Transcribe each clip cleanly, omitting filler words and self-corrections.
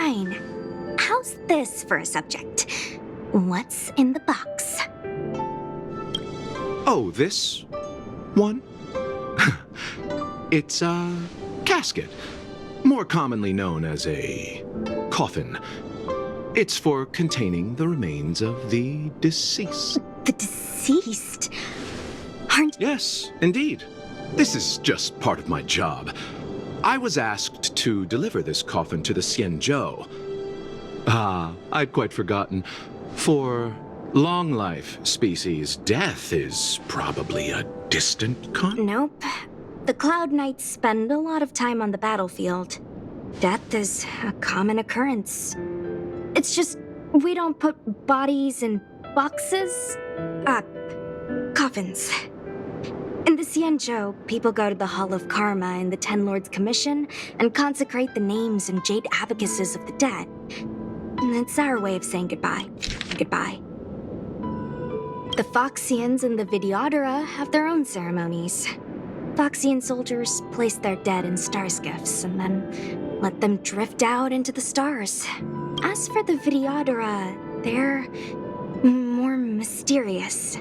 fine. How's this for a subject? What's in the box? Oh, this one? It's a casket, more commonly known as a coffin. It's for containing the remains of the deceased. The deceased? Aren't... Yes, indeed. This is just part of my job. I was asked to deliver this coffin to the Xianzhou. Ah, I'd quite forgotten. For long life species, death is probably a distant Nope. The Cloud Knights spend a lot of time on the battlefield. Death is a common occurrence. It's just, we don't put bodies in boxes? Coffins. In the Xianzhou, people go to the Hall of Karma in the Ten Lords Commission and consecrate the names and jade abacuses of the dead. And it's our way of saying goodbye. Goodbye. The Foxians and the Videodora have their own ceremonies. Foxian soldiers place their dead in star skiffs and then let them drift out into the stars. As for the Videodora, they're more mysterious.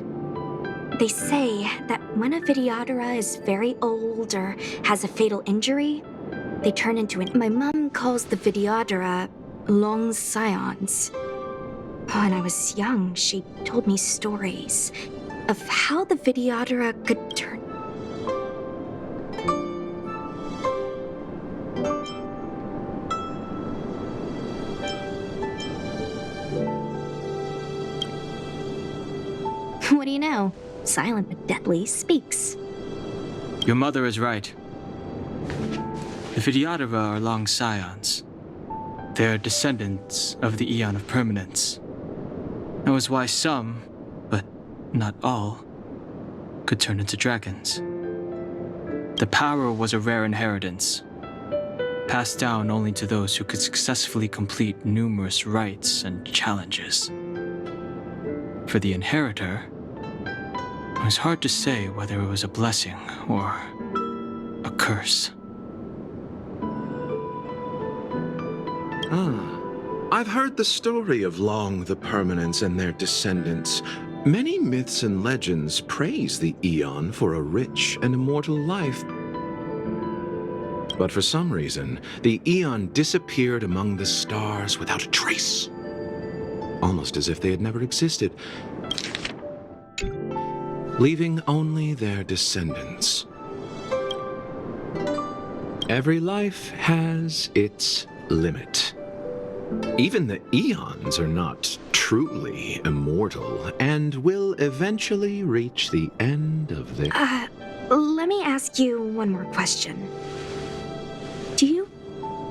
They say that when a Videodora is very old or has a fatal injury, they turn into an... My mom calls the Videodora long scions. When I was young, she told me stories of how the Videodora could turn... What do you know? Silent but deadly speaks. Your mother is right. The Videodora are long scions. They are descendants of the Aeon of Permanence. That was why some, but not all, could turn into dragons. The power was a rare inheritance, passed down only to those who could successfully complete numerous rites and challenges. For the inheritor, it was hard to say whether it was a blessing or a curse. I've heard the story of Long the Permanence and their descendants. Many myths and legends praise the Aeon for a rich and immortal life. But for some reason, the Aeon disappeared among the stars without a trace. Almost as if they had never existed, leaving only their descendants. Every life has its limit. Even the Aeons are not truly immortal and will eventually reach the end of their... Let me ask you one more question. Do you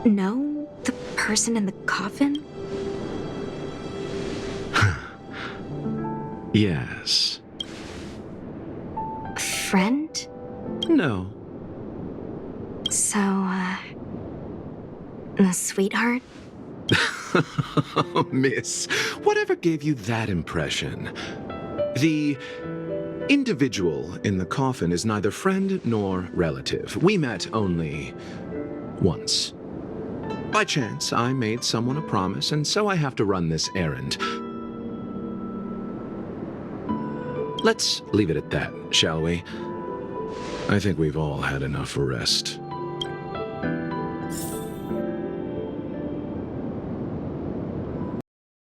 know the person in the coffin? Yes. A friend? No. So, a sweetheart? Miss, whatever gave you that impression? The individual in the coffin is neither friend nor relative. We met only once. By chance, I made someone a promise, and so I have to run this errand. Let's leave it at that, shall we? I think we've all had enough rest.